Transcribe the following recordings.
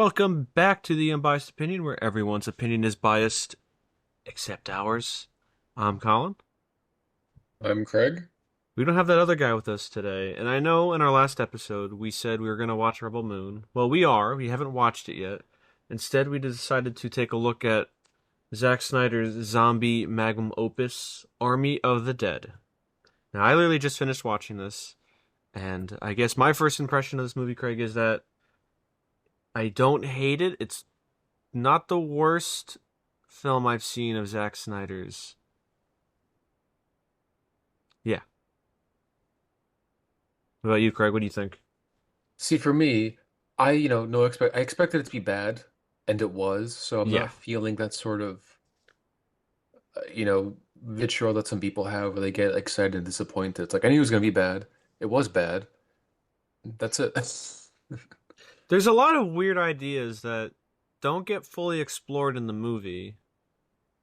Welcome back to the Unbiased Opinion, where everyone's opinion is biased except ours. I'm Colin. I'm Craig. We don't have that other guy with us today, and I know in our last episode we said we were going to watch Rebel Moon. Well, we are. We haven't watched it yet. Instead, we decided to take a look at Zack Snyder's zombie magnum opus, Army of the Dead. Now, I literally just finished watching this, and I guess my first impression of this movie, Craig, is that I don't hate it. It's not the worst film I've seen of Zack Snyder's. Yeah. What about you, Craig? What do you think? See, for me, no expect I expected it to be bad, and it was, so I'm Yeah. not feeling that sort of, vitriol that some people have where they get excited and disappointed. It's like I knew it was gonna be bad. It was bad. That's it. There's a lot of weird ideas that don't get fully explored in the movie.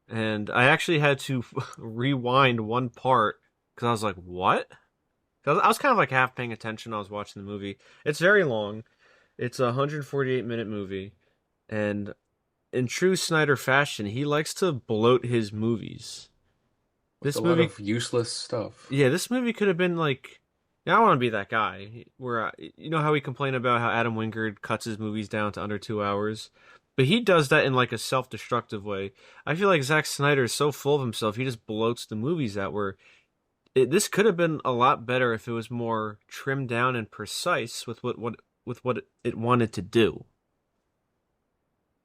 And I actually had to rewind one part because I was like, what? 'Cause I was kind of like half paying attention when I was watching the movie. It's very long. It's a 148-minute movie. And in true Snyder fashion, he likes to bloat his movies. With a This lot movie of useless stuff. Yeah, this movie could have been like. Yeah, I want to be that guy. Where you know how we complain about how Adam Wingard cuts his movies down to under 2 hours, but he does that in like a self-destructive way. I feel like Zack Snyder is so full of himself, he just bloats the movies out. This could have been a lot better if it was more trimmed down and precise with what it wanted to do.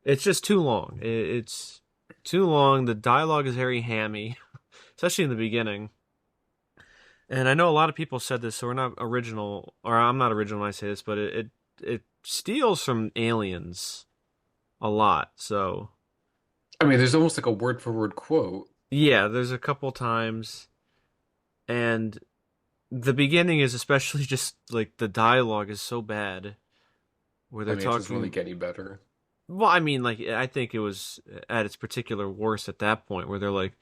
It's just too long. It's too long. The dialogue is very hammy, especially in the beginning. And I know a lot of people said this, so we're not original, or I'm not original when I say this, but it steals from Aliens a lot. So I mean, there's almost like a word for word quote. yeah, there's a couple times, and the beginning is especially just like the dialogue is so bad where I they're mean, it doesn't really talking. get any better. Well, I mean, like I think it was at its particular worst at that point where they're like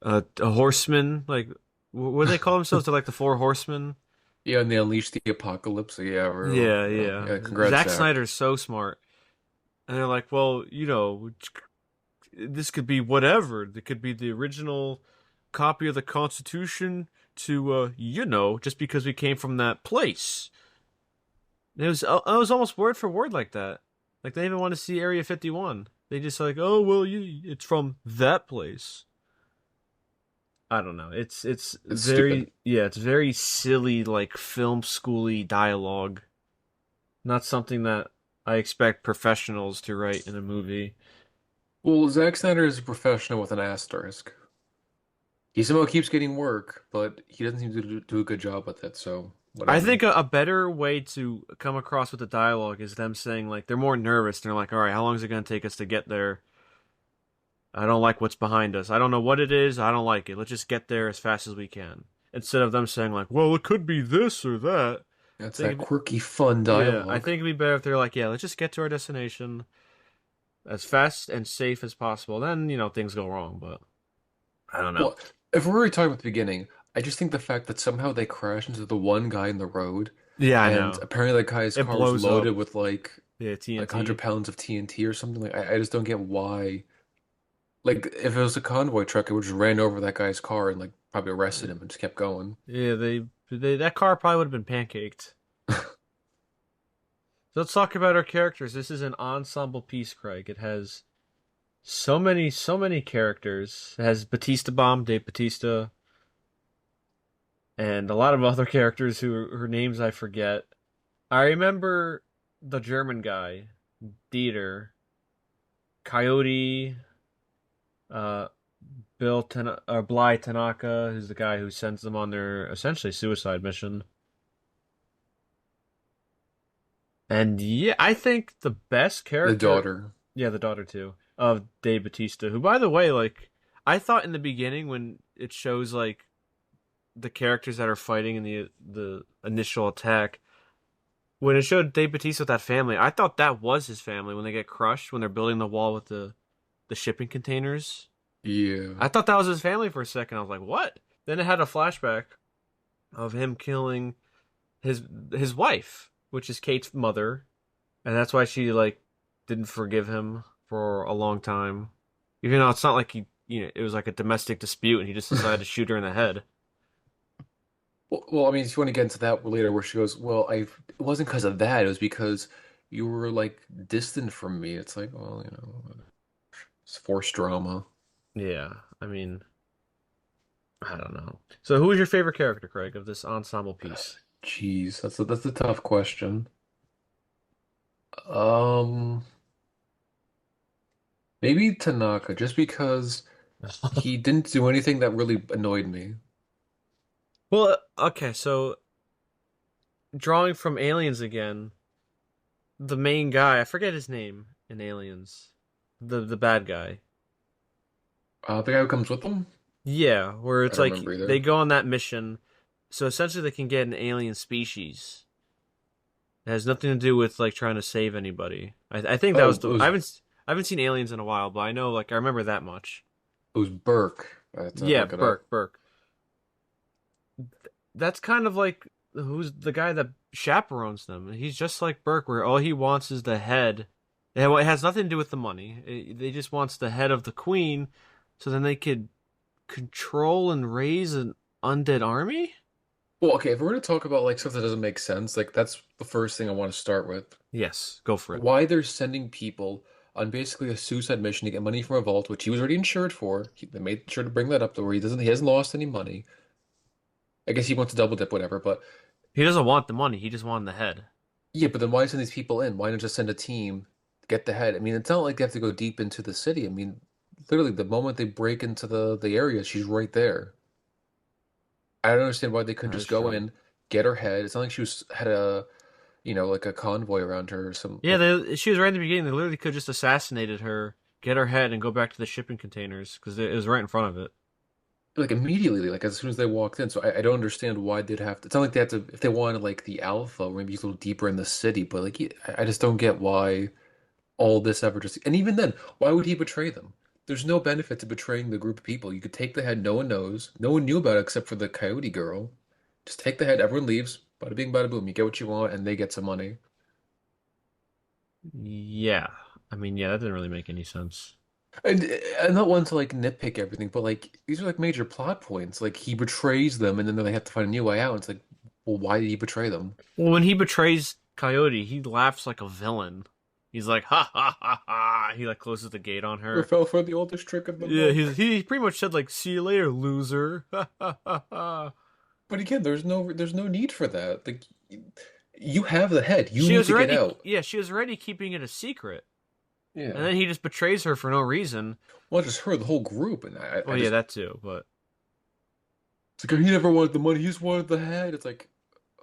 a horseman, like what do they call themselves? They're like the four horsemen. Yeah, and they unleash the apocalypse. So yeah, Yeah, yeah. yeah, congrats, Zack Zach. Snyder's so smart. And they're like, well, this could be whatever. It could be the original copy of the Constitution to, just because we came from that place. It was almost word for word like that. Like they even want to see Area 51. They just like, oh well, it's from that place. I don't know. It's It's stupid. very yeah, it's very silly, like film schooly dialogue. Not something that I expect professionals to write in a movie. Well, Zack Snyder is a professional with an asterisk. He somehow keeps getting work, but he doesn't seem to do a good job with it, so I whatever. think a better way to come across with the dialogue is them saying like they're more nervous. They're like, "All right, how long is it going to take us to get there? I don't like what's behind us. I don't know what it is. I don't like it. Let's just get there as fast as we can." Instead of them saying like, "Well, it could be this or that." That's Think that it'd be, quirky, fun yeah, I dialogue. think it'd be better if they're like, "Yeah, let's just get to our destination as fast and safe as possible." Then, things go wrong, but I don't know. Well, if we're already talking about the beginning, I just think the fact that somehow they crash into the one guy in the road, Yeah, I and know. apparently that guy's It car was blows up. loaded with Yeah, like 100 TNT. pounds of TNT or something. Like I just don't get why. Like if it was a convoy truck, it would just ran over that guy's car and like probably arrested him and just kept going. Yeah, they that car probably would have been pancaked. So let's talk about our characters. This is an ensemble piece, Craig. It has so many characters. It has Batista Bomb, Dave Batista, and a lot of other characters who names I forget. I remember the German guy, Dieter, Coyote, uh, Bly Tanaka, who's the guy who sends them on their essentially suicide mission. And yeah, I think the best The character, daughter. yeah, the daughter too, of Dave Batista, who by the way, like I thought in the beginning when it shows like the characters that are fighting in the initial attack, when it showed Dave Batista with that family, I thought that was his family when they get crushed when they're building the wall with the shipping containers. Yeah. I thought that was his family for a second. I was like, what? Then it had a flashback of him killing his his wife, which is Kate's mother, and that's why she like didn't forgive him for a long time. Even though it's not like it was like a domestic dispute and he just decided to shoot her in the head. Well, I mean, if you want to get into that later, where she goes, "Well, it wasn't because of that. It was because you were like distant from me." It's like, well, it's forced drama. Yeah, I mean, I don't know. So, who is your favorite character, Craig, of this ensemble piece? Jeez, that's a tough question. Um, Maybe Tanaka, just because he didn't do anything that really annoyed me. Well, okay, so drawing from Aliens again, the main guy, I forget his name in Aliens, the bad guy. The guy who comes with them, Yeah, where I it's don't like remember they either. go on that mission, so essentially they can get an alien species. It has nothing to do with like trying to save anybody. I think that Oh, was the I haven't seen Aliens in a while, but I know like I remember that much. it was Burke. I had to Yeah, look it up. Burke. That's kind of like who's the guy that chaperones them. He's just like Burke, where all he wants is the head. It has nothing to do with the money. They just wants the head of the queen, so then they could control and raise an undead army. Well, okay, if we're going to talk about like stuff that doesn't make sense, like that's the first thing I want to start with. Yes, go for it. Why they're sending people on basically a suicide mission to get money from a vault, which he was already insured for. They made sure to bring that up to where he hasn't lost any money. I guess he wants to double dip, whatever. But He doesn't want the money. He just wanted the head. yeah, but then why send these people in? Why not just send a team to get the head? I mean, it's not like they have to go deep into the city. I mean, literally, the moment they break into the area, she's right there. I don't understand why they couldn't That just is go true. in, get her head. It's not like she was had a like a convoy around her or some Yeah, she was right in the beginning. They literally could have just assassinated her, get her head, and go back to the shipping containers because it was right in front of it. like immediately, like as soon as they walked in. So I don't understand why they'd have to. It's not like they had to if they wanted like the alpha or maybe a little deeper in the city, but like I just don't get why all this ever just. And even then, why would he betray them? There's no benefit to betraying the group of people. You could take the head, no one knows, no one knew about it except for the coyote girl. Just take the head, everyone leaves. Bada bing, bada boom. You get what you want, and they get some money. Yeah, I mean, yeah, that didn't really make any sense. And I'm not one to like nitpick everything, but like these are like major plot points. Like he betrays them, and then they have to find a new way out. It's like, well, why did he betray them? Well, when he betrays Coyote, he laughs like a villain. He's like, ha ha ha ha. He like closes the gate on Or her. fell for the oldest trick of the Yeah, book. he pretty much said like, "See you later, loser." Ha ha ha ha. But again, there's no need for that. Like you have the head. You need to get out. She was already keeping it a secret, and Yeah. then he just betrays her for no reason. Well, I just heard the whole group, and I Well, yeah, just that too, but it's like he never wanted the money. He just wanted the head. It's like,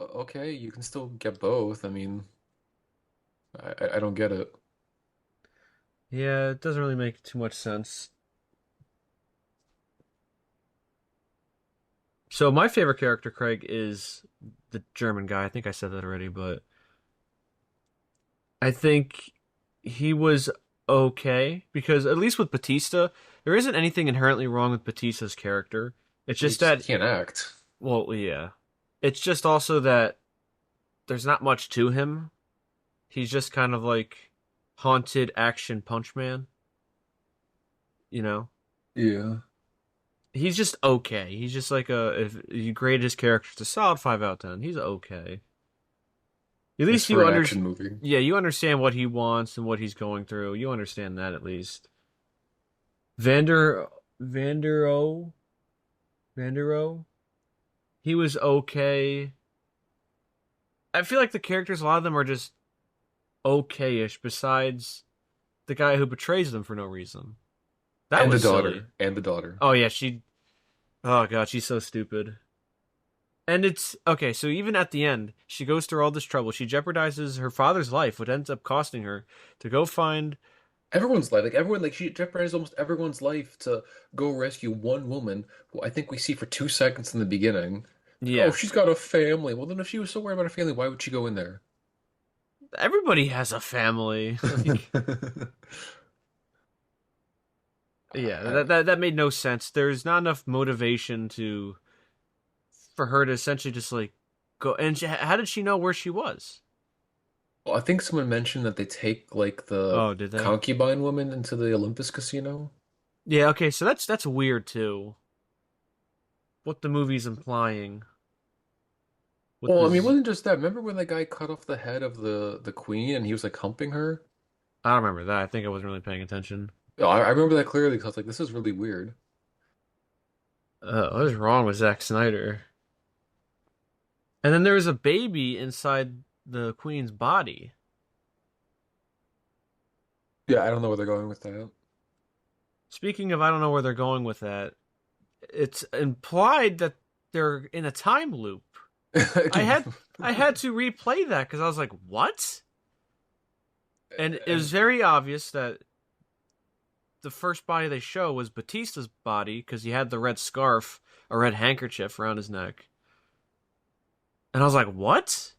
okay, you can still get both. I mean, I don't get it. yeah, it doesn't really make too much sense. So my favorite character, Craig, is the German guy. I think I said that already, but I think he was okay because at least with Batista, there isn't anything inherently wrong with Batista's character. It's He just just that, can't act. well, yeah. It's just also that there's not much to him. He's just kind of like haunted action punch man, you know? Yeah. He's just okay. He's just like if you grade his character to solid 5 out of 10. He's okay. At It's least for an action movie. yeah, you understand what he wants and what he's going through. You understand that at least. Vander Vander Vandero, he was okay. I feel like the characters, a lot of them are just okay-ish. Besides the guy who betrays them for no reason, that And the was silly. daughter. And the daughter. Oh yeah, she. Oh god, she's so stupid. And it's okay. So even at the end, she goes through all this trouble. She jeopardizes her father's life, what ends up costing her to go find. Everyone's life, like everyone, like she jeopardized almost everyone's life to go rescue one woman who I think we see for 2 seconds in the beginning. Like, oh, Yeah, she's got a family. Well, then if she was so worried about her family, why would she go in there? everybody has a family. Like, yeah, I, that made no sense. There's not enough motivation to for her to essentially just like go. And how did she know where she was? Well, I think someone mentioned that they take like the Oh, did they? concubine woman into the Olympus casino. Yeah, okay, so that's weird too. What the movie's implying with Well, I mean, it this. wasn't just that. Remember when that guy cut off the head of the queen and he was like humping her? I don't remember that. I think I wasn't really paying attention. Oh, I remember that clearly because I was like, this is really weird. What is wrong with Zack Snyder? And then there was a baby inside the queen's body. Yeah, I don't know where they're going with that. Speaking of, I don't know where they're going with that. It's implied that they're in a time loop. I had I had to replay that because I was like, "What?" And it was And very obvious that the first body they show was Batista's body because he had the red scarf, a red handkerchief around his neck. And I was like, "What?"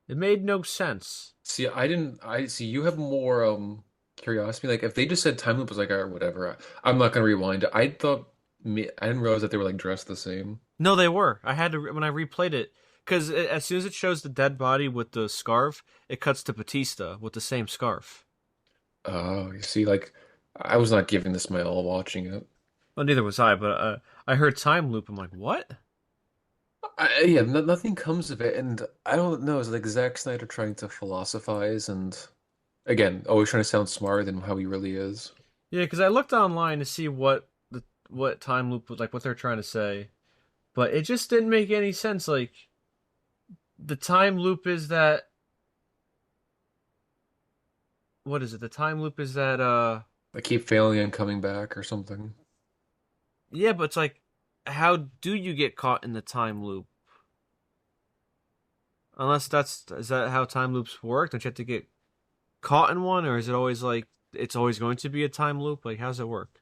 It made no sense. see, I didn't. I see. You have more curiosity. Like, if they just said time loop was like, or whatever, I'm not gonna rewind it. I thought I didn't realize that they were like dressed the same. No, they were. I had to when I replayed it because as soon as it shows the dead body with the scarf, it cuts to Batista with the same scarf. Oh, you see, like, I was not giving this my all watching it. Well, neither was I, but I heard time loop. I'm like, what? Yeah, no, nothing comes of it, and I don't know. It's like Zack Snyder trying to philosophize, and again, always trying to sound smarter than how he really is. Yeah, because I looked online to see what time loop was like, what they're trying to say, but it just didn't make any sense. Like the time loop is that what is it? The time loop is that I keep failing and coming back or something. yeah, but it's like how do you get caught in the time loop? Unless that's is that how time loops work? Don't you have to get caught in one, or is it always like it's always going to be a time loop? Like how's it work?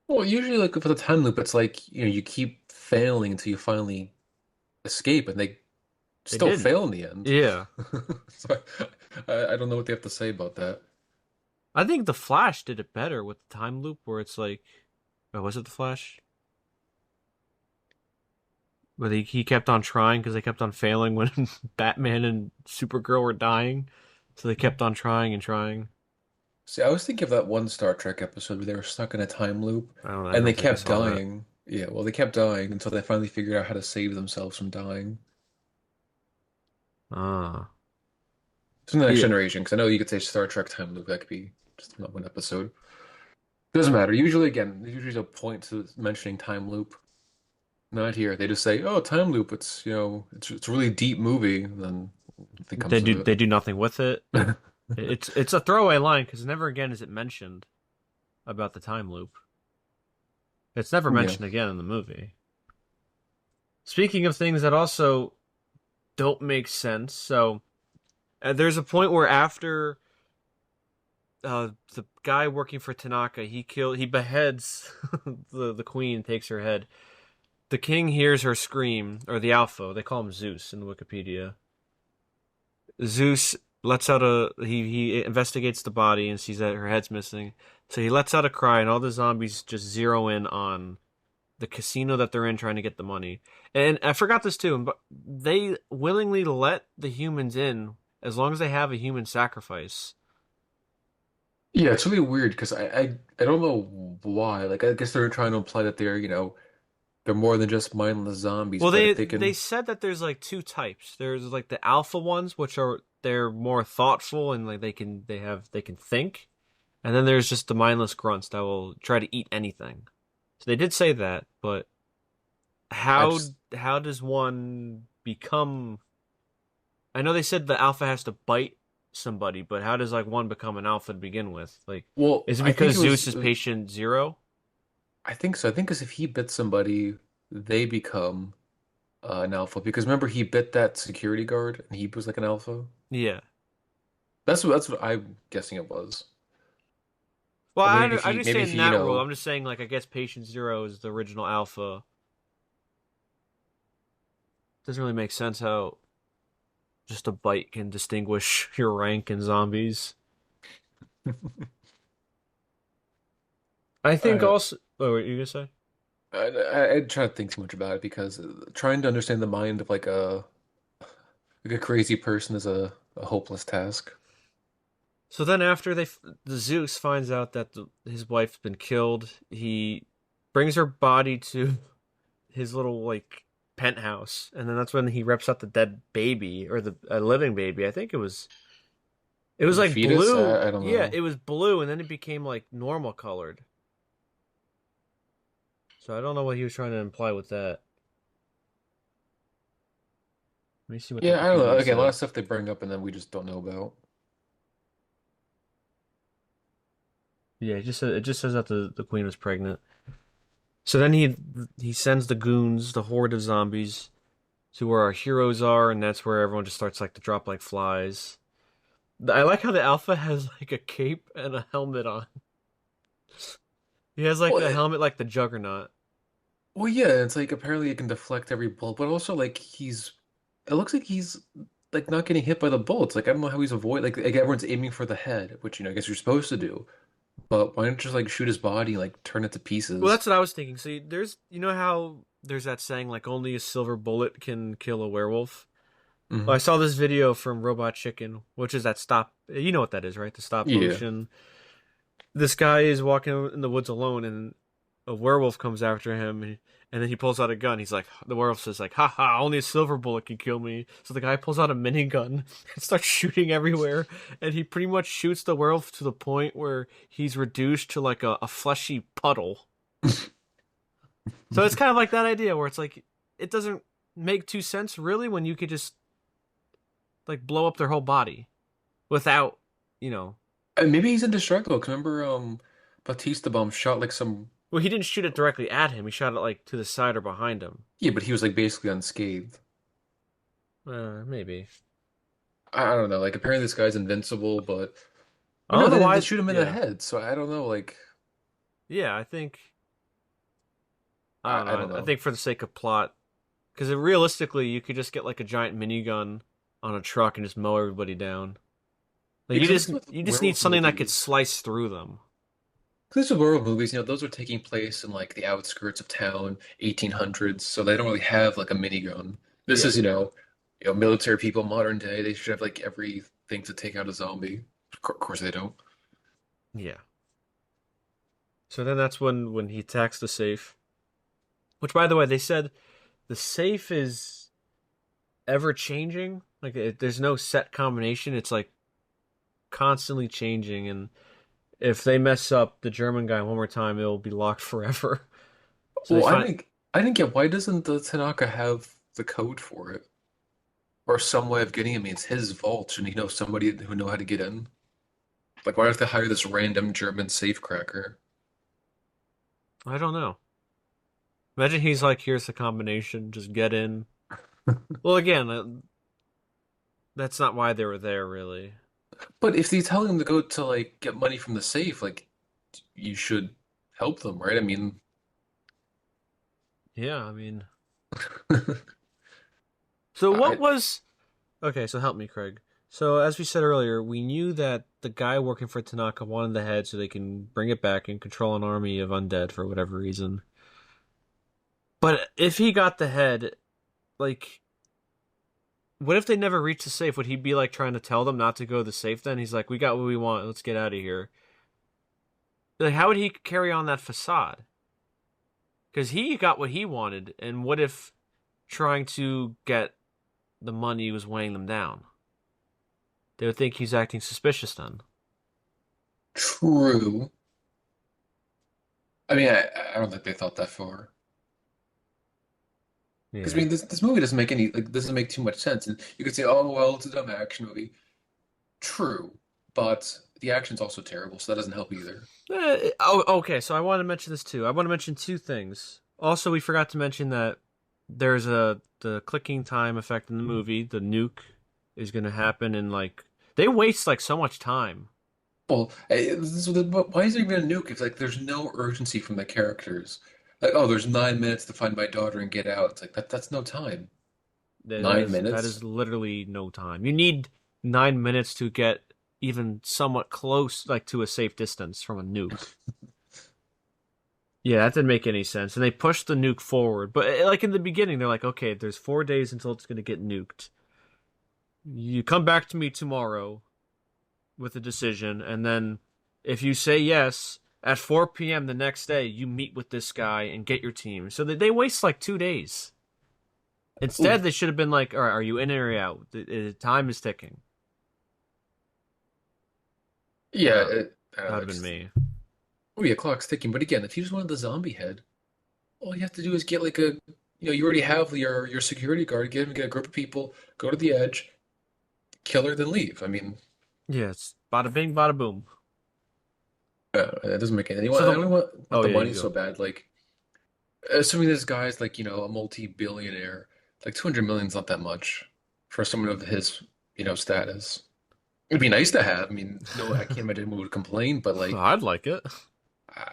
Well, usually, like for the time loop, it's like you keep failing until you finally escape, and they They still didn't. fail in the end. Yeah. So I don't know what they have to say about that. I think the Flash did it better with the time loop where it's like oh, was it the Flash? But he kept on trying because they kept on failing when Batman and Supergirl were dying. So they kept on trying and trying. See, I was thinking of that one Star Trek episode where they were stuck in a time loop I and they don't think I kept saw that. dying. Yeah, well, they kept dying until they finally figured out how to save themselves from dying. Ah. It's in the Next Yeah. Generation, because I know you could say Star Trek time loop, that could be just not one episode. Doesn't matter. Usually, again, there's usually a point to mentioning time loop. Not here. They just say, "Oh, time loop. It's a really deep movie," and then nothing comes of They do nothing with it. it. It's a throwaway line because never again is it mentioned about the time loop. It's never Yeah. mentioned again in the movie. Speaking of things that also don't make sense, so there's a point where after the guy working for Tanaka, he beheads the queen, takes her head. The king hears her scream, or the Alpha. They call him Zeus in Wikipedia. Zeus lets out he investigates the body and sees that her head's missing. So he lets out a cry, and all the zombies just zero in on the casino that they're in, trying to get the money. And I forgot this too, but they willingly let the humans in as long as they have a human sacrifice. Yeah, it's really weird because I don't know why. Like, I guess they're trying to imply that they're more than just mindless zombies, Well, but if they they can. said that there's like two types. There's like the alpha ones, which are they're more thoughtful and like they can think, and then there's just the mindless grunts that will try to eat anything. So they did say that, but I just how does one become? I know they said the alpha has to bite somebody, but how does like one become an alpha to begin with? Like, Well, is it I think because it Zeus was. is patient zero? I think so. I think because if he bit somebody, they become an alpha. Because remember, he bit that security guard, and he was like an alpha. Yeah. That's what I'm guessing it was. Well, Or maybe if I he maybe if understand he that rule. I'm just saying, like, I guess patient zero is the original alpha. Doesn't really make sense how just a bite can distinguish your rank in zombies. I think uh, also. Oh, what you gonna say? I try to think too much about it because trying to understand the mind of like Like a crazy person is a hopeless task. So then after the Zeus finds out that his wife's been killed, he brings her body to his little like penthouse, and then that's when he rips out the dead baby or the a living baby. I think it was Like a like fetus? blue. I don't Yeah, know. it was blue, and then it became like normal colored. So I don't know what he was trying to imply with that. Let me see what the Yeah, I don't know. Wikipedia Again, a lot of said. stuff they bring up and then we just don't know about. Yeah, it just says that the queen was pregnant. So then he sends the goons, the horde of zombies, to where our heroes are, and that's where everyone just starts like to drop like flies. I like how the Alpha has like a cape and a helmet on. He has like Well, a helmet like the Juggernaut. well, yeah, it's like apparently it can deflect every bullet, but also like it looks like he's like not getting hit by the bullets. Like I don't know how he's avoid like everyone's aiming for the head, which I guess you're supposed to do. But why not just like shoot his body and like turn it to Well, pieces? that's what I was thinking. So there's you know how there's that saying like only a silver bullet can kill a werewolf. Well, I Hmm. saw this video from Robot Chicken, which is that stop. You know what that is, right? The stop Yeah. motion. This guy is walking in the woods alone, and a werewolf comes after him, and then he pulls out a gun. He's like, the werewolf says like, "Ha ha! Only a silver bullet can kill me." So the guy pulls out a minigun and starts shooting everywhere, and he pretty much shoots the werewolf to the point where he's reduced to like a fleshy puddle. So it's kind of like that idea where it's like it doesn't make two cents really when you could just like blow up their whole body without, you know. And maybe he's indestructible. 'Cause remember, Batista Bomb shot like some. Well, he didn't shoot it directly at him. He shot it like to the side or behind him. Yeah, but he was like basically unscathed. Maybe. I don't know. Like apparently this guy's invincible, but I no, don't know they why. shoot him in the Yeah, head. So I don't know. Like yeah. I don't I don't know. I know. think for the sake of plot, because realistically, you could just get like a giant minigun on a truck and just mow everybody down. Like Because at least with you just need werewolf something that could movies, slice through them. at least with werewolf movies, those are taking place in like the outskirts of town, 1800s. So they don't really have like a minigun. This Yeah, is, military people modern day. They should have like everything to take out a zombie. Of course they don't. yeah. So then that's when he attacks the safe. Which, by the way, they said the safe is ever changing. Like there's no set combination. It's like constantly changing, and if they mess up the German guy one more time, it'll be locked forever. So they Well, find I didn't get why doesn't the Tanaka have the code for it or some way of getting it? I mean, it's his vault, and he knows somebody who know how to get in. Like, why do I have to hire this random German safecracker? I don't know. Imagine he's like, here's the combination, just get in. Well, again, that's not why they were there, really. But if they tell him to go to like get money from the safe, like you should help them, right? I mean, Yeah, I mean, so what I was okay? So help me, Craig. So as we said earlier, we knew that the guy working for Tanaka wanted the head so they can bring it back and control an army of undead for whatever reason. But if he got the head, like, what if they never reached the safe? Would he be like trying to tell them not to go to the safe? Then he's like, "We got what we want. Let's get out of here." Like, how would he carry on that facade? Because he got what he wanted, and what if trying to get the money was weighing them down? They would think he's acting suspicious then. true. I mean, I don't think they thought that far. Because I Yeah. mean, this movie doesn't make any like doesn't make too much sense. And you could say, oh well, it's a dumb action movie. True, but the action's also terrible, so that doesn't help either. Okay. So I want to mention this too. I want to mention two things. Also, we forgot to mention that there's a the clicking time effect in the movie. The nuke is going to happen, and like they waste like so much time. Well, but why is there even a nuke if like there's no urgency from the characters? Like, oh, there's 9 minutes to find my daughter and get out. It's like that's no time. Nine That minutes? is literally no time. You need 9 minutes to get even somewhat close, like to a safe distance from a nuke. Yeah, that didn't make any sense. And they pushed the nuke forward, but like in the beginning, they're like, okay, there's 4 days until it's gonna get nuked. You come back to me tomorrow with a decision, and then if you say yes, at 4 p.m. the next day, you meet with this guy and get your team. So they waste like 2 days. Ooh, Instead, they should have been like, all right, are you in or out? The time is ticking. yeah, That, that would have been just, me. oh yeah, clock's ticking. But again, if you just wanted the zombie head, all you have to do is get like a, you already have your security guard. Get a group of people, go to the edge, kill her, then leave. I mean, Yeah, it's bada bing, bada boom. it doesn't make any. So I the, only want oh the yeah, money you so go. bad. Like, assuming this guy's like, a multi-billionaire, like 200 million's not that much for someone of his, status. It'd be nice to have. I mean, no, I can't imagine anyone would complain, but like, I'd like it.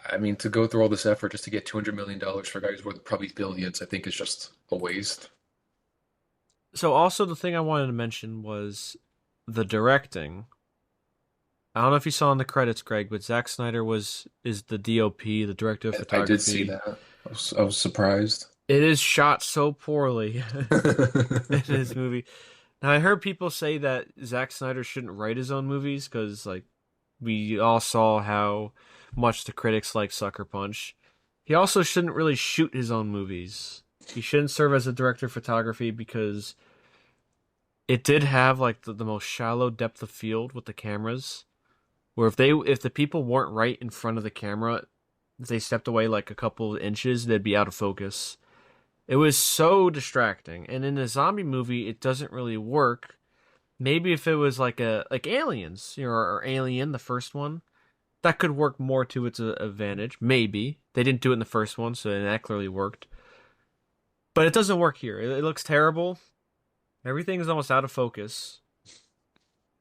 I mean, to go through all this effort just to get $200 million for a guy who's worth probably billions, I think is just a waste. So also the thing I wanted to mention was the directing. I don't know if you saw in the credits, Greg, but Zack Snyder is the DOP, the director of I did see photography. that. I was surprised. It is shot so poorly in this movie. Now I heard people say that Zack Snyder shouldn't write his own movies because like we all saw how much the critics like Sucker Punch. He also shouldn't really shoot his own movies. He shouldn't serve as a director of photography because it did have like the most shallow depth of field with the cameras. Where if the people weren't right in front of the camera, if they stepped away like a couple of inches, they'd be out of focus. It was so distracting. And in a zombie movie, it doesn't really work. Maybe if it was like Aliens, or Alien, the first one, that could work more to its advantage. Maybe they didn't do it in the first one, so that clearly worked. But it doesn't work here. It looks terrible. Everything is almost out of focus.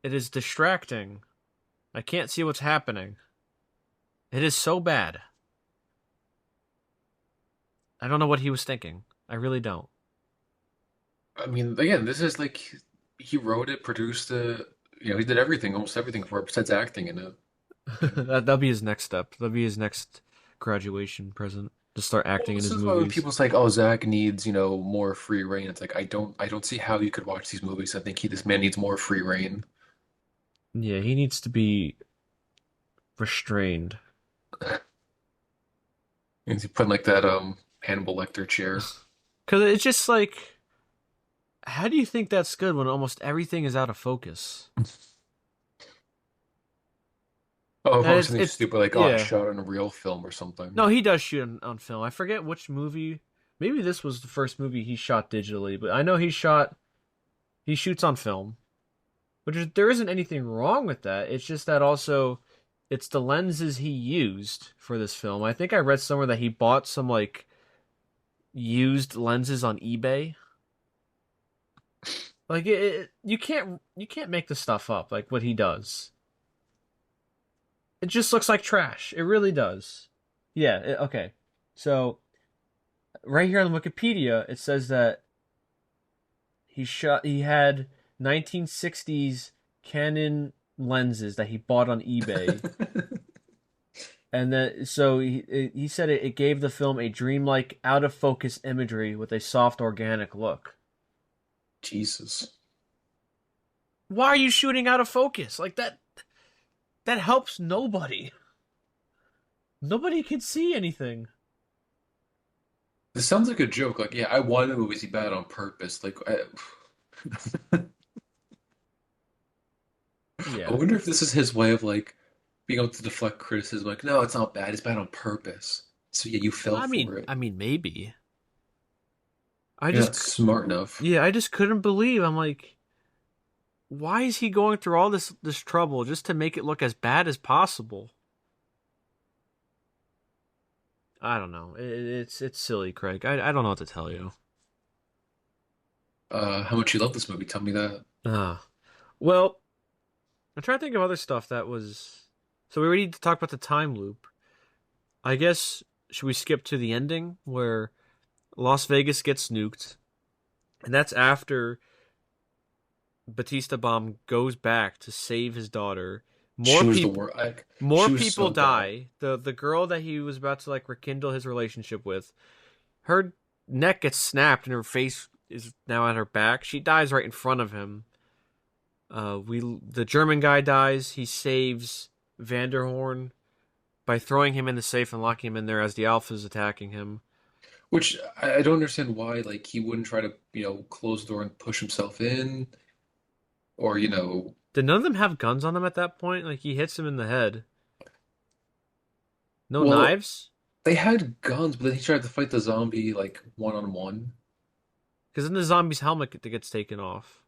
It is distracting. I can't see what's happening. It is so bad. I don't know what he was thinking. I really don't. I mean, again, this is like he wrote it, produced it, he did everything, almost everything for it, besides acting in it. And That'll be his next step. That'll be his next graduation present. To start well, acting in this his is why when movies. people's like, "Oh, Zach needs, more free reign," it's like I don't see how you could watch these movies. I think this man needs more free reign. Yeah, he needs to be restrained. He's put in like that Hannibal Lecter chair. Because it's just like, how do you think that's good when almost everything is out of focus? Oh, if I And was something stupid like, "Oh, I yeah. shot on a real film or something." No, he does shoot on film. I forget which movie. Maybe this was the first movie he shot digitally, but I know he shoots on film. There isn't anything wrong with that. It's just that also it's the lenses he used for this film. I think I read somewhere that he bought some like used lenses on eBay. Like you can't make this stuff up like what he does. It just looks like trash. It really does. Yeah, okay. So right here on Wikipedia it says that he had 1960s Canon lenses that he bought on eBay. And then, so he said it gave the film a dreamlike, out of focus imagery with a soft, organic look. Jesus. Why are you shooting out of focus like that? That helps nobody. Nobody can see anything. This sounds like a joke. Like, yeah, I wanted movies he bad on purpose. Like, I Yeah, wonder if this is his way of like being able to deflect criticism. Like, no, it's not bad. It's bad on purpose. So yeah, you fell for it. I mean, maybe. I You're just, not smart enough. yeah, I just couldn't believe. I'm like, why is he going through all this trouble just to make it look as bad as possible? I don't know. It's silly, Craig. I don't know what to tell you. How much you love this movie? Tell me that. Ah, well, I'm trying to think of other stuff that was. So we already need to talk about the time loop. I guess should we skip to the ending where Las Vegas gets nuked, and that's after Batista Bomb goes back to save his daughter. More She was the people, worst. Like, more she was people so bad. die. The girl that he was about to like rekindle his relationship with, her neck gets snapped and her face is now at her back. She dies right in front of him. The German guy dies. He saves Vanderhorn by throwing him in the safe and locking him in there as the Alpha's attacking him. Which I don't understand why, like, he wouldn't try to, close the door and push himself in, or, Did none of them have guns on them at that point? Like he hits him in the head. No well, knives? they had guns, but then he tried to fight the zombie, like, one on one. Because then the zombie's helmet gets taken off.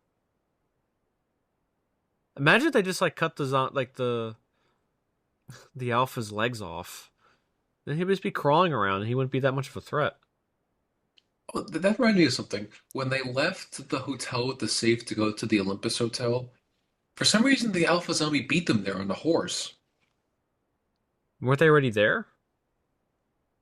Imagine if they just like cut the Alpha's legs off. Then he'd just be crawling around and he wouldn't be that much of a threat. Oh, that reminded me of something. When they left the hotel with the safe to go to the Olympus Hotel, for some reason the Alpha zombie beat them there on the horse. Weren't they already there?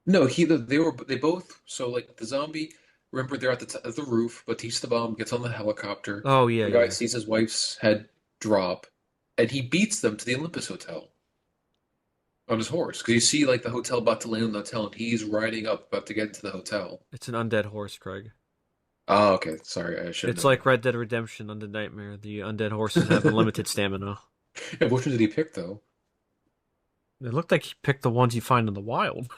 No, they both, so like the zombie, remember they're at the roof, Batista Bomb gets on the helicopter, Oh yeah, the guy yeah. sees his wife's head drop, and he beats them to the Olympus Hotel on his horse. Because you see like the hotel about to land on the hotel and he's riding up about to get into the hotel. It's an undead horse, Craig. Oh, okay. Sorry, I should It's have known like that. Red Dead Redemption Undead Nightmare. The undead horses have unlimited stamina. Yeah, which one did he pick though? It looked like he picked the ones you find in the wild.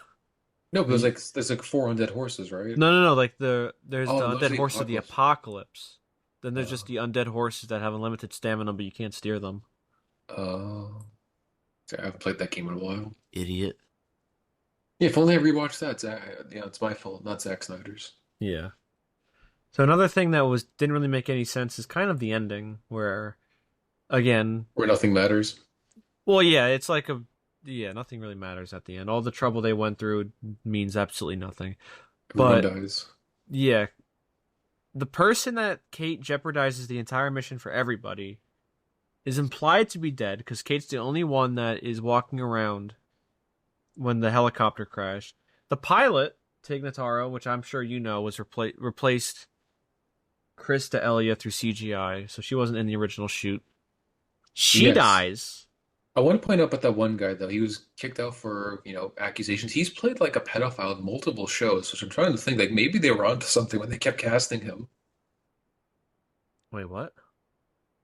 No, but The there's like four undead horses, right? no. Like there's the Oh, those undead are the horse of the apocalypse. apocalypse. Then there's just Uh, the undead horses that have unlimited stamina, but you can't steer them. uh, I haven't played that game in a while. Idiot. Yeah, if only I rewatched that. Yeah, it's my fault, not Zack Snyder's. Yeah. So another thing that was didn't really make any sense is kind of the ending, where again, Where nothing matters. well, yeah, it's like a yeah, nothing really matters at the end. All the trouble they went through means absolutely nothing. Everyone But dies. yeah, the person that Kate jeopardizes the entire mission for everybody is implied to be dead because Kate's the only one that is walking around when the helicopter crashed. The pilot, Tig Notaro, which I'm sure you know, was replaced Chris D'Elia through CGI, so she wasn't in the original shoot. She Yes. dies. I want to point out about that one guy though. He was kicked out for, accusations. He's played like a pedophile in multiple shows, which I'm trying to think like maybe they were onto something when they kept casting him. Wait, what?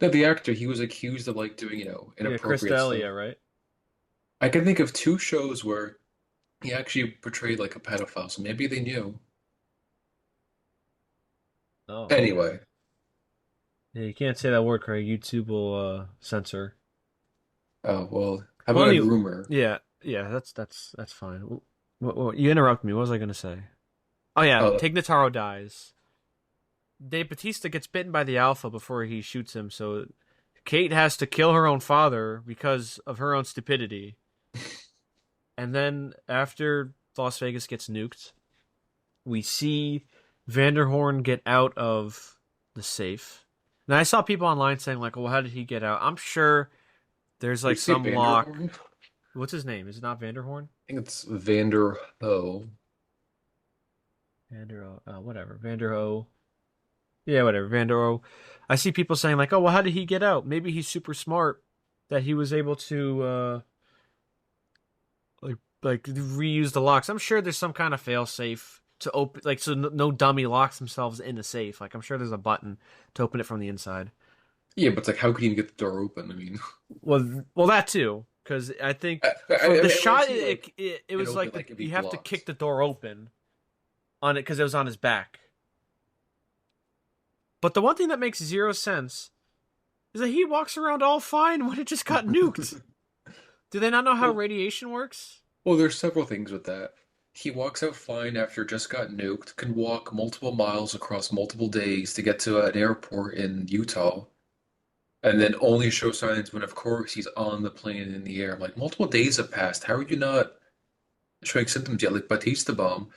No, the actor, he was accused of like doing, Yeah, Chris inappropriate stuff. D'Elia, right? I can think of two shows where he actually portrayed like a pedophile, so maybe they knew. Oh, okay. Anyway, Yeah, you can't say that word, Craig. YouTube will censor. well, how Well, about a anyway, rumor? yeah, that's fine. You interrupt me. What was I gonna say? Oh yeah, Uh, Tig Notaro dies. Dave Batista gets bitten by the Alpha before he shoots him, so Kate has to kill her own father because of her own stupidity. And then after Las Vegas gets nuked, we see Vanderhorn get out of the safe. Now I saw people online saying like, "Well, how did he get out?" I'm sure there's you like say some lock. Vanderhorn? What's his name? Is it not Vanderhorn? I think it's Vander Ho. Whatever. Vanderho. Yeah, whatever. Vandero. I see people saying like, "Oh, well, how did he get out? Maybe he's super smart that he was able to like reuse the locks." I'm sure there's some kind of fail safe to open, like so no dummy locks themselves in the safe. Like I'm sure there's a button to open it from the inside. Yeah, but it's like, how could he even get the door open? I mean, Well, that too, because I think from the I shot, see like it it was open like like it'd be you have to blocked. kick the door open on it because it was on his back. But the one thing that makes zero sense is that he walks around all fine when it just got nuked. Do they not know how Well, radiation works? well, there's several things with that. He walks out fine after just got nuked, can walk multiple miles across multiple days to get to an airport in Utah, and then only show signs when, of course, he's on the plane and in the air. Like multiple days have passed. How are you not showing symptoms yet? Like Batista Bomb,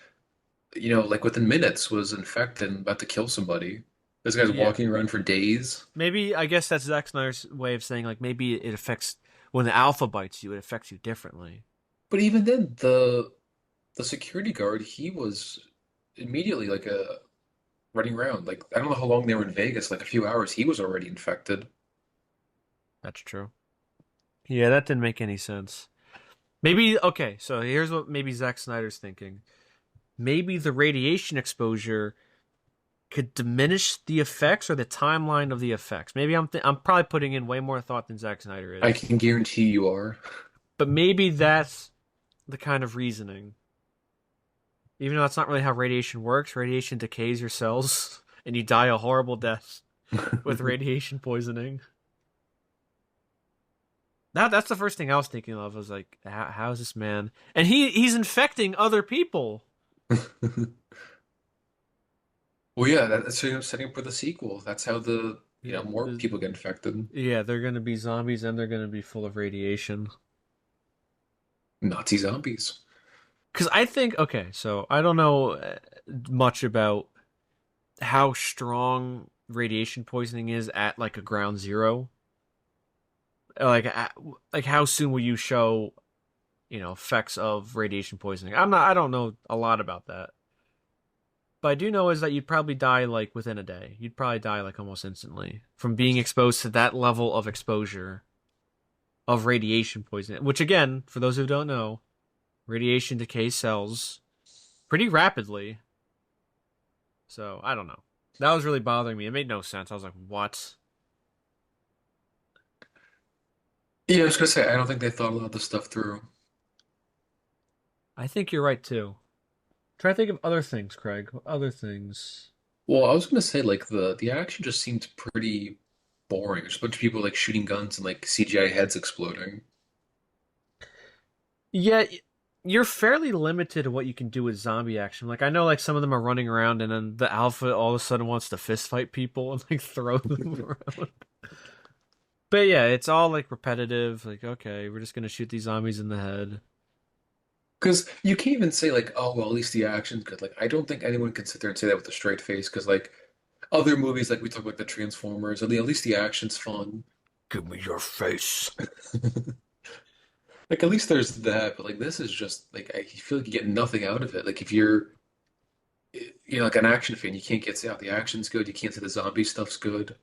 like within minutes was infected and about to kill somebody. This guy's Yeah. walking around for days. Maybe I guess that's Zack Snyder's way of saying like maybe it affects when the alpha bites you, it affects you differently. But even then, the security guard, he was immediately like running around. Like I don't know how long they were in Vegas, like a few hours. He was already infected. That's true. Yeah, that didn't make any sense. Maybe okay, so here's what maybe Zack Snyder's thinking. Maybe the radiation exposure could diminish the effects or the timeline of the effects. Maybe I'm probably putting in way more thought than Zack Snyder I is, can guarantee you are. but maybe that's the kind of reasoning. Even though that's not really how radiation works, radiation decays your cells and you die a horrible death with radiation poisoning. That's the first thing I was thinking of. I was like, how is this man? And he's infecting other people. Well, yeah, that's setting up for the sequel. That's how Yeah, more people get infected. yeah, they're gonna be zombies and they're gonna be full of radiation. Nazi zombies. Because I think, okay, so I don't know much about how strong radiation poisoning is at like a ground zero. Like, like how soon will you show, effects of radiation poisoning? I don't know a lot about that. But I do know is that you'd probably die like within a day. You'd probably die like almost instantly from being exposed to that level of exposure of radiation poisoning. Which again, for those who don't know, radiation decays cells pretty rapidly. So I don't know. That was really bothering me. It made no sense. I was like, what? Yeah, I was gonna say I don't think they thought a lot of this stuff through. I think you're right too. Try to think of other things, Craig. Other things. Well, I was gonna say like the action just seemed pretty boring. There's a bunch of people like shooting guns and like CGI heads exploding. Yeah, you're fairly limited to what you can do with zombie action. Like I know like some of them are running around and then the alpha all of a sudden wants to fist fight people and like throw them around. But yeah, it's all like repetitive. Like, okay, we're just gonna shoot these zombies in the head. Because you can't even say like, oh well, at least the action's good. Like I don't think anyone can sit there and say that with a straight face. Because like other movies, like we talk about the Transformers, at least the action's fun. Give me your face. Like at least there's that. But like this is just like I feel like you get nothing out of it. Like if you're like an action fan, you can't get say, oh, the action's good. You can't say the zombie stuff's good.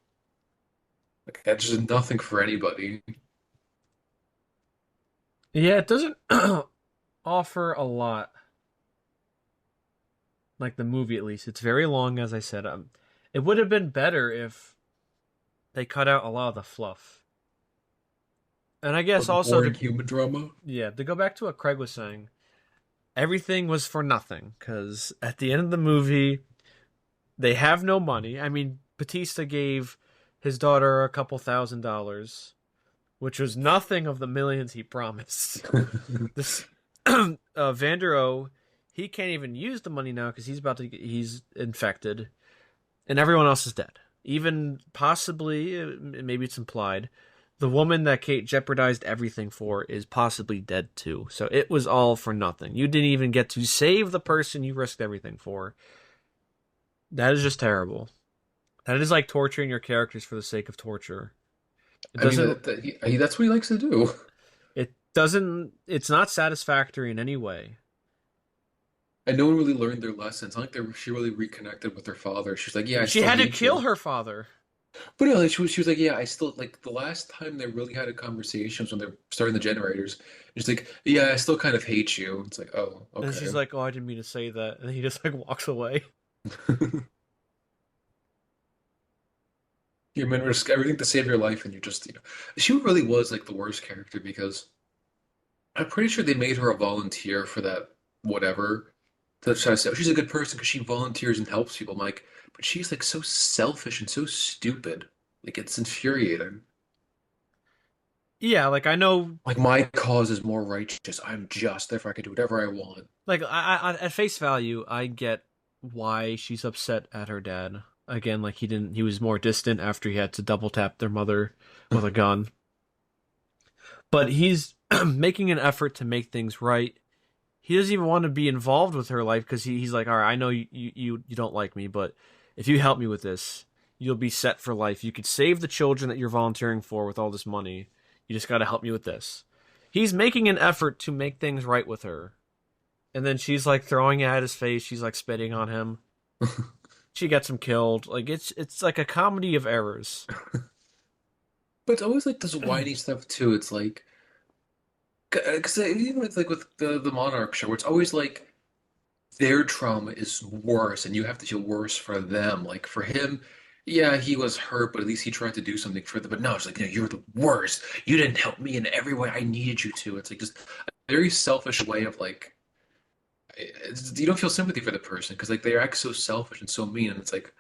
Like that's just nothing for anybody. Yeah, it doesn't offer a lot. Like the movie, at least. It's very long, as I said. It would have been better if they cut out a lot of the fluff. And I Or guess the also boring to human drama. yeah, to go back to what Craig was saying, everything was for nothing. Because at the end of the movie, they have no money. I mean, Batista gave his daughter a couple $1,000, which was nothing of the millions he promised. This Vander O, he can't even use the money now because he's infected, and everyone else is dead. Even possibly, maybe it's implied, the woman that Kate jeopardized everything for is possibly dead too. So it was all for nothing. You didn't even get to save the person you risked everything for. That is just terrible. That is like torturing your characters for the sake of torture. It I mean, doesn't. that's what he likes to do. It doesn't. It's not satisfactory in any way. And no one really learned their lessons. Not like she really reconnected with her father. She's like, yeah, I She still had to hate kill you. her father. But no, like, she was like, yeah, I still like the last time they really had a conversation was when they're starting the generators. She's like, yeah, I still kind of hate you. It's like, oh, And she's okay. like, "Oh, I didn't mean to say that," and he just like walks away. You mean risk everything to save your life, and you just, she really was like the worst character because I'm pretty sure they made her a volunteer for that whatever. To try to say, oh, she's a good person because she volunteers and helps people. I'm like, but she's like so selfish and so stupid. Like it's infuriating. Yeah, like I know, Like my cause is more righteous. I'm just, therefore I can do whatever I want. like at face value, I get why she's upset at her dad. Again, like he was more distant after he had to double tap their mother with a gun. But he's making an effort to make things right. He doesn't even want to be involved with her life because he's like, all right, I know you don't like me, but if you help me with this, you'll be set for life. You could save the children that you're volunteering for with all this money. You just got to help me with this. He's making an effort to make things right with her. And then she's like throwing it at his face. She's like spitting on him. She gets him killed. Like it's like a comedy of errors. But it's always like this whiny stuff too. It's like, because even with like with the Monarch show, where it's always like their trauma is worse, and you have to feel worse for them. Like for him, yeah, he was hurt, but at least he tried to do something for them. But no, it's like, no, you're the worst. You didn't help me in every way I needed you to. It's like just a very selfish way of like you don't feel sympathy for the person because like they act so selfish and so mean, and it's like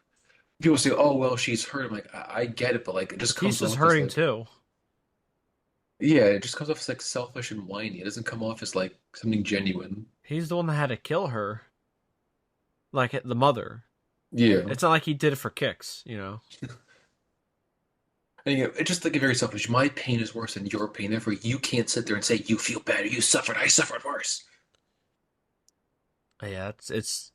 people say, "Oh well, she's hurt." I'm like, I get it, but like it just comes Batista's off as hurting like, too. yeah, it just comes off as like selfish and whiny. It doesn't come off as like something genuine. He's the one that had to kill her, like the mother. Yeah. It's not like he did it for kicks, you know. And, you know, it's just like a very selfish. My pain is worse than your pain. Therefore, you can't sit there and say you feel better. You suffered. I suffered worse. Yeah, it's.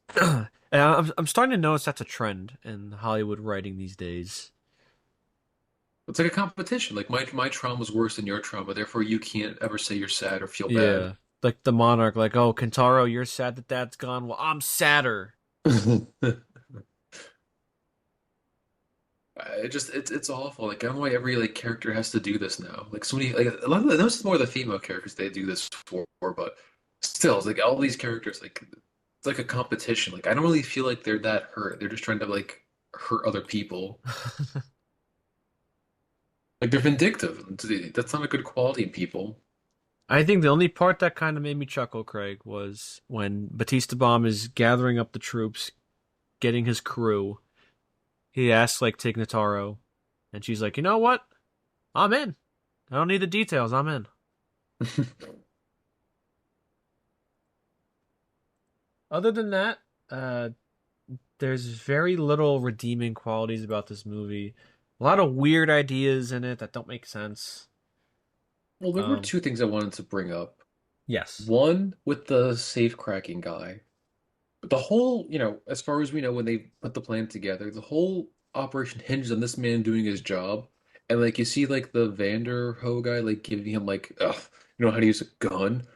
And I'm starting to notice that's a trend in Hollywood writing these days. It's like a competition. Like my trauma is worse than your trauma. Therefore, you can't ever say you're sad or feel bad. Yeah, like the monarch, like, oh, Kentaro, you're sad that Dad's gone. Well, I'm sadder. It's awful. Like I don't know why every like character has to do this now. Like so many like a lot of the, those more the female characters they do this for, but still, it's like all these characters like it's like a competition. Like I don't really feel like they're that hurt. They're just trying to like hurt other people. Like they're vindictive. That's not a good quality in people. I think the only part that kind of made me chuckle, Craig, was when Batista Bomb is gathering up the troops, getting his crew. He asks like Tig Notaro, and she's like, "You know what? I'm in. I don't need the details. I'm in." Other than that, uh, there's very little redeeming qualities about this movie. A lot of weird ideas in it that don't make sense. Well, there were Um, two things I wanted to bring up. yes. One with the safe cracking guy. But the whole, as far as we know, when they put the plan together, the whole operation hinges on this man doing his job. And like you see like the Vanderho guy like giving him like, ugh, you know how to use a gun?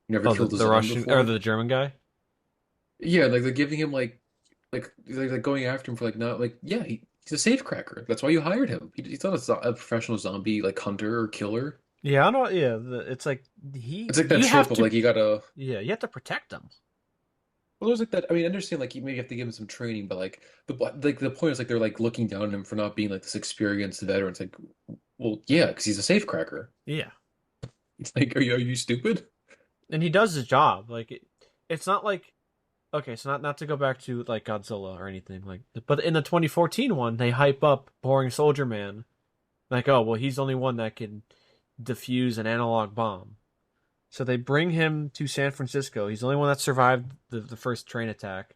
You never Oh, killed a the zombie Russian or before? the German guy? Yeah, like they're giving him like going after him for like not like yeah, he's a safe cracker. That's why you hired him. He's not a professional zombie like hunter or killer. Yeah, I know. Yeah, it's like It's like that you trope have of to. like you gotta. Yeah, you have to protect them. Well, there's like that. I mean, I understand like you maybe have to give him some training, but like the point is like they're like looking down on him for not being like this experienced veteran. It's like, well, yeah, because he's a safecracker. Yeah, It's like, are you stupid? and he does his job. Like it's not like okay, so not to go back to like Godzilla or anything like, but in the 2014 one, they hype up Boring Soldier Man. Like, oh well, he's the only one that can defuse an analog bomb. So they bring him to San Francisco. He's the only one that survived the first train attack,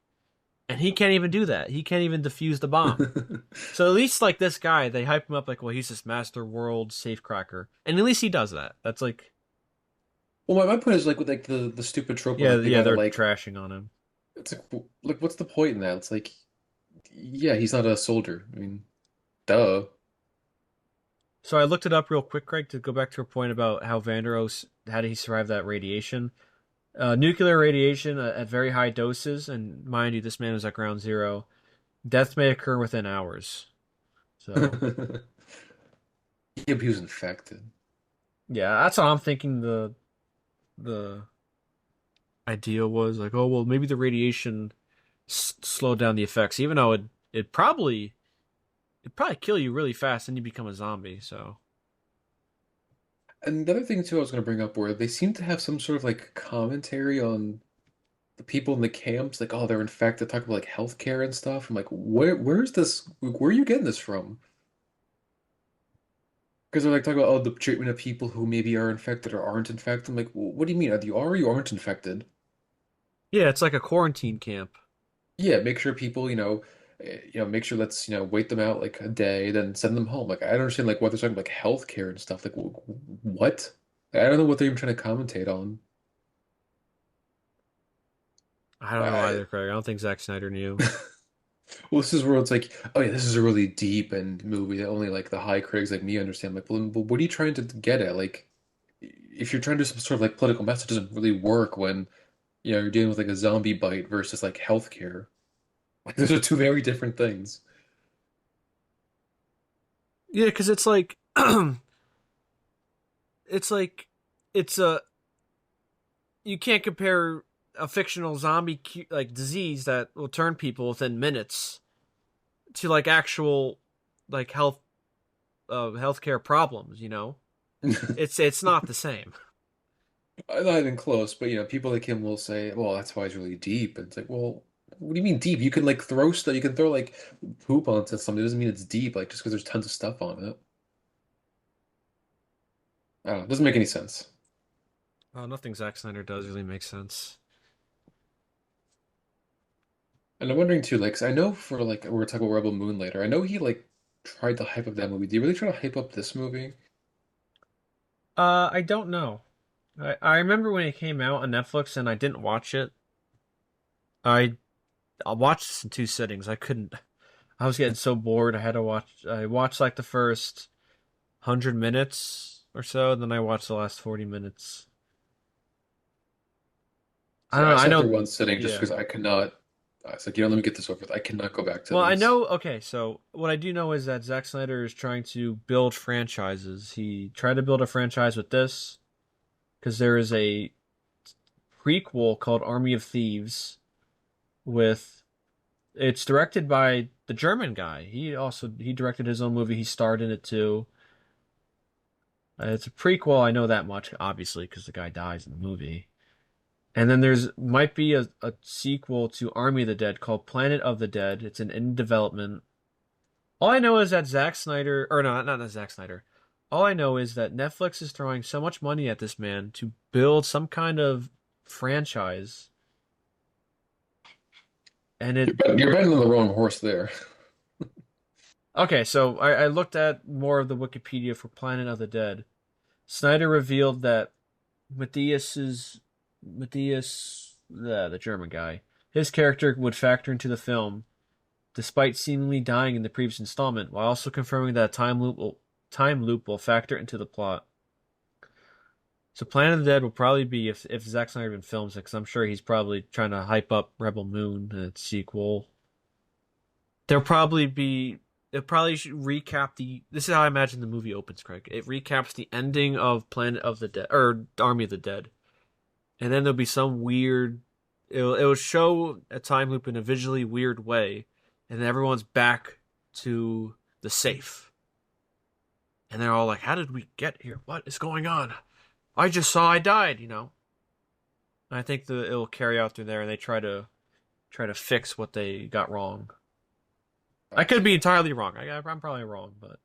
and he can't even do that. He can't even defuse the bomb. So at least like this guy, they hype him up like, well, he's this master world safecracker, and at least he does that. That's like, Well, my point is like with like the stupid trope of yeah, like they yeah, gotta they're like trashing on him. it's like what's the point in that? It's like yeah, he's not a soldier. I mean, duh. So I looked it up real quick, Craig, to go back to your point about how Vanderos, how did he survive that radiation? Nuclear radiation at very high doses, and mind you, this man was at ground zero. Death may occur within hours. So Yeah, but he was infected. yeah, that's what I'm thinking. The idea was like, oh well, maybe the radiation slowed down the effects, even though it'd probably kill you really fast, and you become a zombie. So And the other thing too I was gonna bring up where they seem to have some sort of like commentary on the people in the camps, like, oh, they're infected, talk about like healthcare and stuff. I'm like, where's this? Where are you getting this from? Because they're like talking about oh, the treatment of people who maybe are infected or aren't infected. I'm like, what do you mean? Either you are or you aren't infected. yeah, it's like a quarantine camp. Yeah, make sure people, make sure let's, wait them out like a day, then send them home. Like, I don't understand like what they're talking about, like healthcare and stuff. Like, what? I don't know what they're even trying to commentate on. I don't know I, either, Craig. I don't think Zack Snyder knew. Well, this is where it's like, oh yeah, this is a really deep and movie that only like the high critics like me understand. Like, well, but what are you trying to get at? Like, if you're trying to do some sort of like political message, it doesn't really work when you're dealing with like a zombie bite versus like healthcare. Like, those are two very different things. Yeah, because it's like it's a you can't compare. a fictional zombie like disease that will turn people within minutes to like actual like healthcare problems. It's not the same. Not even close, but people like him will say, "Well, that's why it's really deep." And it's like, well, what do you mean deep? You can like throw stuff. You can throw like poop onto something. It doesn't mean it's deep. Like just because there's tons of stuff on it. I don't know. It doesn't make any sense. Nothing Zack Snyder does really makes sense. And I'm wondering too, like, 'cause I know for like we're talking about Rebel Moon later. I know he like tried to hype up that movie. Did he really try to hype up this movie? I don't know. I remember when it came out on Netflix and I didn't watch it. I I watched this in two sittings. I couldn't. I was getting so bored. I had to watch. I watched like the first 100 minutes or so, and then I watched the last 40 minutes. I See, don't I know. I sat through know. one sitting just Yeah. because I could not. I was like, let me get this over with. I cannot go back to Well, I this. know. Okay, so what I do know is that Zack Snyder is trying to build franchises. He tried to build a franchise with this because there is a prequel called Army of Thieves with it's directed by the German guy. He directed his own movie. He starred in it too. It's a prequel. I know that much, obviously, because the guy dies in the movie. And then there's might be a sequel to Army of the Dead called Planet of the Dead. It's in development. All I know is that Zack Snyder, or no, not Zack Snyder. All I know is that Netflix is throwing so much money at this man to build some kind of franchise, and it. You're betting on the wrong horse there. Okay, so I looked at more of the Wikipedia for Planet of the Dead. Snyder revealed that Matthias, the German guy, his character would factor into the film, despite seemingly dying in the previous installment, while also confirming that a time loop will factor into the plot. So Planet of the Dead will probably be if Zack Snyder even films it, because I'm sure he's probably trying to hype up Rebel Moon and its sequel. There'll probably be it probably should recap the. This is how I imagine the movie opens, Craig. It recaps the ending of Planet of the Dead or Army of the Dead, and then there'll be some weird. It'll show a time loop in a visually weird way, and then everyone's back to the safe, and they're all like, "How did we get here? What is going on? I just saw I died." And I think it'll carry out through there, and they try to fix what they got wrong. I I could be see. entirely wrong. I'm probably wrong, but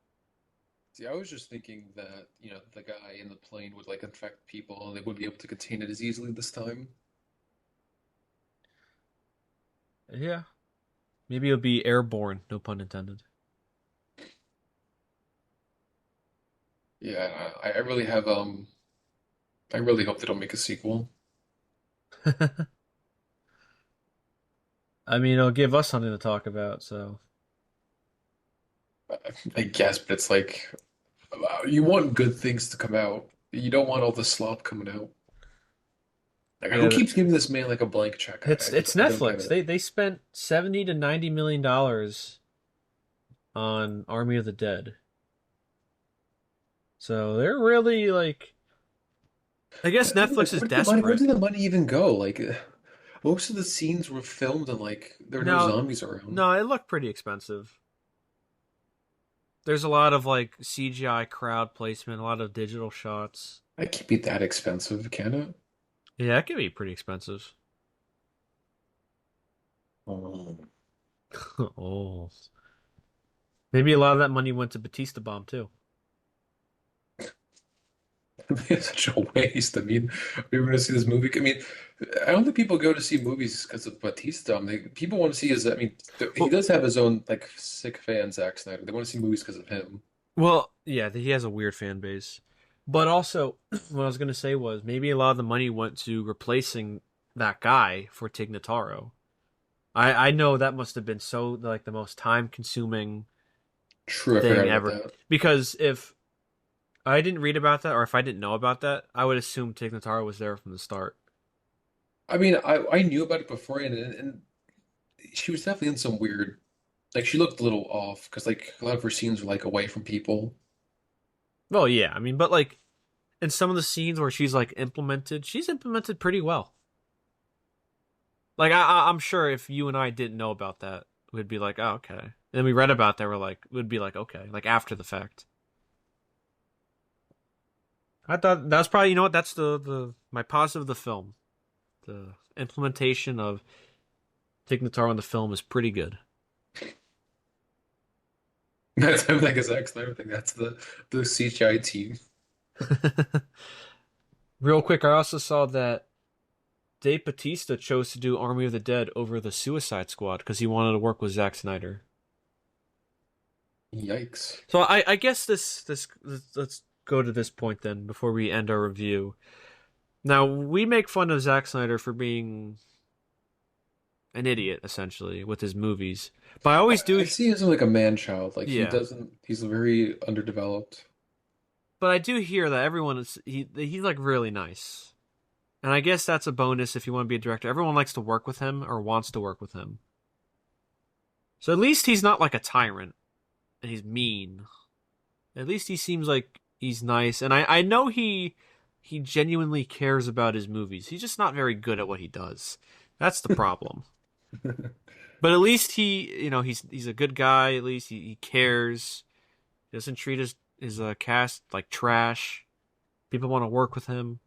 See, I was just thinking that, the guy in the plane would like infect people and they wouldn't be able to contain it as easily this time. yeah, maybe it'll be airborne. No pun intended. Yeah, I really have I really hope they don't make a sequel. I mean, it'll give us something to talk about. So I, I guess, but it's like you want good things to come out. You don't want all the slop coming out. Like who yeah, keeps giving this man like a blank check? it's I don't get Netflix. it. They spent 70 to 90 million dollars on Army of the Dead. So they're really like. I guess I mean, like, Netflix is where desperate. did the money even go? Like, most of the scenes were filmed and like there were no No, zombies around. no, it looked pretty expensive. There's a lot of like CGI crowd placement, a lot of digital shots. That can't be that expensive, can it? Yeah, it can be pretty expensive. Oh. Oh, maybe a lot of that money went to Batista Bomb too. It's such a waste. I mean, we were going to see this movie. I mean, I don't think people go to see movies because of Batista. I mean, people want to see his. I mean, he Well, does have his own like sick fan, Zack Snyder. They want to see movies because of him. yeah, he has a weird fan base. But also, what I was gonna say was maybe a lot of the money went to replacing that guy for Tig Notaro. I know that must have been so like the most time consuming True, I forgot thing about ever. that. Because if I didn't read about that, or if I didn't know about that, I would assume Tig Notaro was there from the start. I mean, I knew about it before, and she was definitely in some weird. Like, she looked a little off because like a lot of her scenes were like away from people. Well, yeah, I mean, but like in some of the scenes where she's implemented pretty well. Like I'm sure if you and I didn't know about that, we'd be like, oh, okay. And then we read about that, we're like, we'd be like, okay, like after the fact. I thought that's probably, you know what, that's the my positive of the film. The implementation of taking the tar on the film is pretty good. That's I'm like a Zack Snyder thing. That's the CGI team. Real quick, I also saw that Dave Bautista chose to do Army of the Dead over the Suicide Squad because he wanted to work with Zack Snyder. Yikes. So I guess this let's go to this point then before we end our review. Now we make fun of Zack Snyder for being an idiot essentially with his movies, but I always I do, see him as like a man child. Like he yeah. doesn't. He's very underdeveloped. But I do hear that everyone is he's like really nice, and I guess that's a bonus if you want to be a director. Everyone likes to work with him or wants to work with him, so at least he's not like a tyrant and he's mean. At least he seems like he's nice, and I know he genuinely cares about his movies. He's just not very good at what he does. That's the problem. But at least he's a good guy. At least he cares. He doesn't treat his cast like trash. People want to work with him.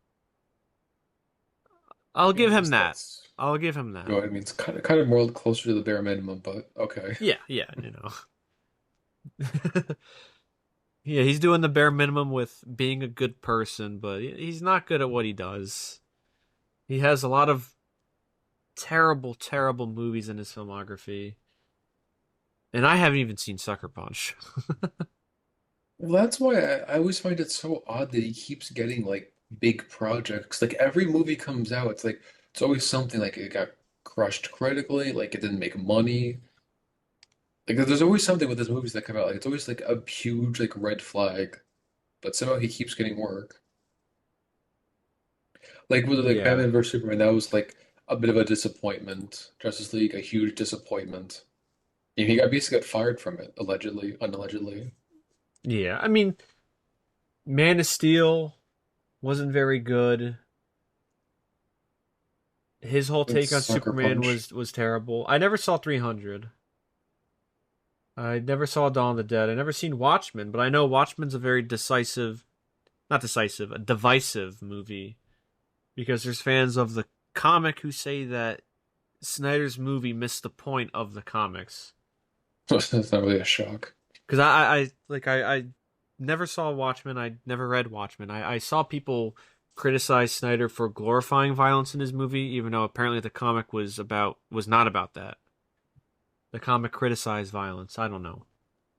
I'll Yeah, give I him guess that. that's. I'll give him You that. know what I mean? It's kind of more closer to the bare minimum, but okay. Yeah, yeah, you know. Yeah, he's doing the bare minimum with being a good person, but he's not good at what he does. He has a lot of terrible, terrible movies in his filmography. And I haven't even seen Sucker Punch. Well, that's why I always find it so odd that he keeps getting like big projects. Like every movie comes out, it's like it's always something like it got crushed critically, like it didn't make money. Like there's always something with his movies that come out. Like it's always like a huge like red flag, but somehow he keeps getting work. Like with like Yeah. Batman vs Superman, that was like a bit of a disappointment. Justice League, a huge disappointment. And he got basically got fired from it, allegedly, unallegedly. Yeah. I mean, Man of Steel wasn't very good. His whole And take on Sucker Superman Punch. was terrible. I never saw 300. I never saw Dawn of the Dead. I never seen Watchmen, but I know Watchmen's a very decisive, not decisive, a divisive movie because there's fans of the comic who say that Snyder's movie missed the point of the comics. That's not really a shock. Because I never saw Watchmen. I never read Watchmen. I saw people criticize Snyder for glorifying violence in his movie, even though apparently the comic was not about that. The comic criticized violence. I don't know.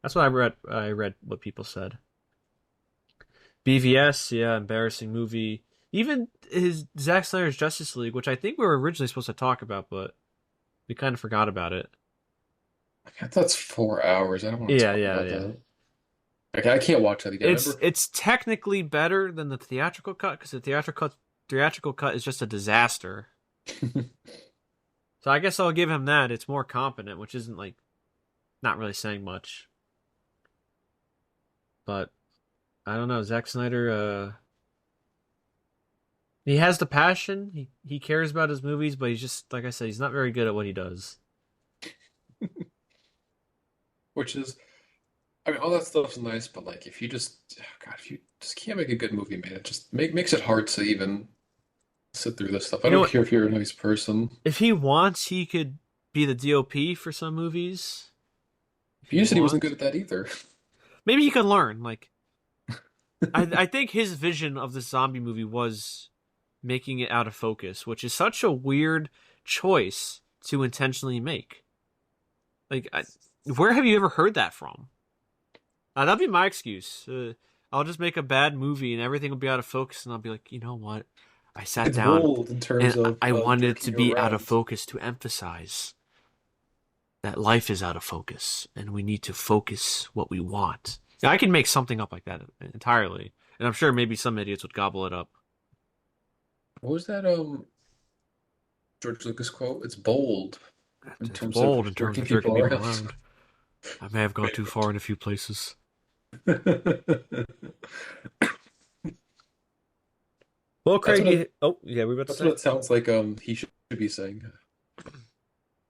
That's what I read. I read what people said. BVS, yeah, embarrassing movie. Even his Zack Snyder's Justice League, which I think we were originally supposed to talk about, but we kind of forgot about it. That's 4 hours. I don't want to Yeah, talk yeah, about yeah. that. Like I can't watch that again. I remember It's technically better than the theatrical cut because the theatrical cut is just a disaster. So I guess I'll give him that. It's more competent, which isn't like not really saying much. But I don't know. Zack Snyder, he has the passion. He cares about his movies, but he's just like I said, he's not very good at what he does. which is I mean all that stuff's nice, but like if you just God, if you just can't make a good movie, man, it just makes it hard to even sit through this stuff. I You know don't what? care if you're a nice person. If he wants, he could be the DOP for some movies. If he You said he wasn't good wants, at that either. maybe he could learn. Like I think his vision of the zombie movie was making it out of focus, which is such a weird choice to intentionally make. Like, where have you ever heard that from? That'd be my excuse. I'll just make a bad movie and everything will be out of focus, and I'll be like, you know what? I sat It's down bold in terms and I of wanted it jerking to you be out of around. focus to emphasize that life is out of focus and we need to focus what we want. Now, I can make something up like that entirely, and I'm sure maybe some idiots would gobble it up. What was that George Lucas quote? It's bold in It's terms of bold in terms jerking of jerking people people around. around. I may have gone too far in a few places. Well, That's Craig, what it oh yeah, we were about to that's what say. it sounds like he should be saying.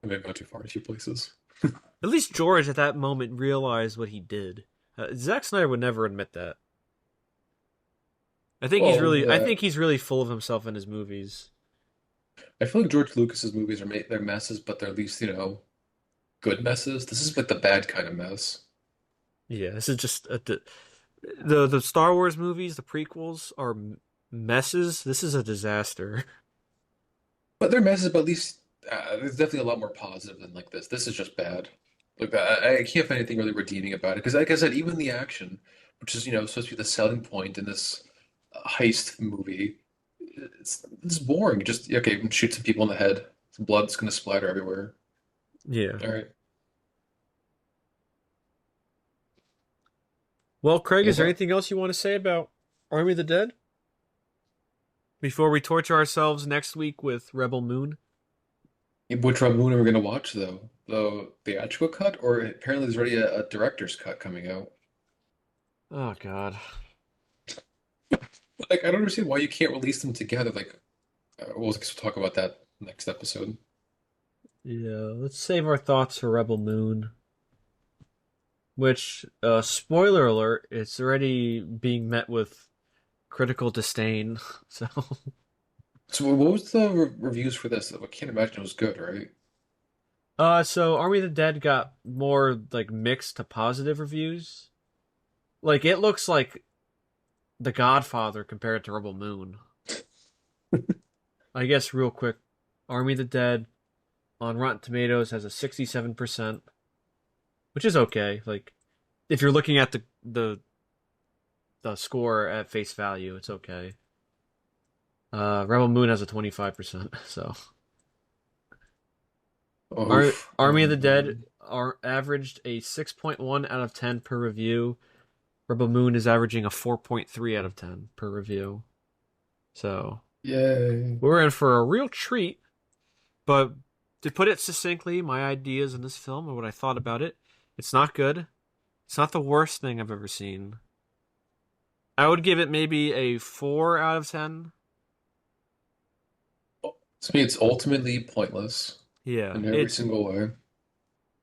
I may have gone too far in a few places. At least George at that moment realized what he did. Zack Snyder would never admit that. Well, I think he's really full of himself in his movies. I feel like George Lucas's movies they're messes, but they're at least, good messes. This is like the bad kind of mess. Yeah, this is just the Star Wars movies, the prequels are messes. This is a disaster. But they're messes, but at least there's definitely a lot more positive than like this. This is just bad. Like I can't find anything really redeeming about it because, like I said, even the action, which is supposed to be the selling point in this heist movie, it's boring. Just okay, shoot some people in the head. Some blood's gonna splatter everywhere. Yeah. All right. Well, Craig, Yeah, is there but anything else you want to say about Army of the Dead before we torture ourselves next week with Rebel Moon? which Moon are we gonna watch though? The theatrical cut, or apparently there's already a director's cut coming out. Oh God. Like I don't understand why you can't release them together. Like we'll talk about that next episode. Yeah, let's save our thoughts for Rebel Moon. Which, spoiler alert, it's already being met with critical disdain. So, So what was the reviews for this? I can't imagine it was good, right? so Army of the Dead got more like mixed to positive reviews. Like it looks like The Godfather compared to Rebel Moon. I guess real quick, Army of the Dead on Rotten Tomatoes has a 67%, which is okay. Like if you're looking at the score at face value, it's okay. Rebel Moon has a 25%. So Oof. Army of the Dead are averaged a 6.1 out of 10 per review. Rebel Moon is averaging a 4.3 out of 10 per review. So Yay. we're in for a real treat. But to put it succinctly, my ideas in this film and what I thought about it, it's not good. It's not the worst thing I've ever seen. I would give it maybe a 4 out of 10. To me, it's ultimately pointless Yeah, in every single way.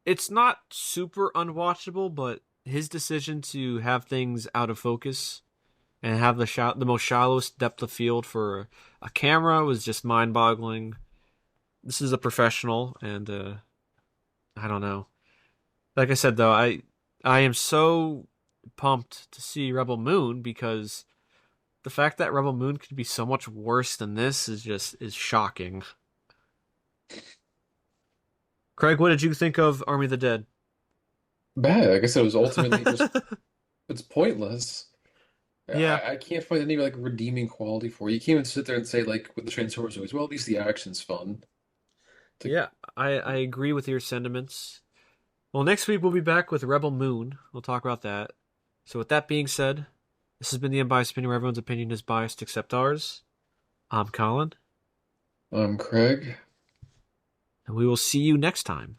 it's not super unwatchable, but his decision to have things out of focus and have the most shallowest depth of field for a camera was just mind-boggling. This is a professional, and I don't know. Like I said, though, I am so pumped to see Rebel Moon because the fact that Rebel Moon could be so much worse than this is shocking. Craig, what did you think of Army of the Dead? Bad. Like I said, it was ultimately just it's pointless. Yeah, I can't find any like redeeming quality for it. You can't even sit there and say like with the Transformers movies, well, at least the action's fun. It's like, yeah, I agree with your sentiments. Well, next week we'll be back with Rebel Moon. We'll talk about that. So, with that being said, this has been the Unbiased Opinion, where everyone's opinion is biased except ours. I'm Colin, Craig. and we will see you next time.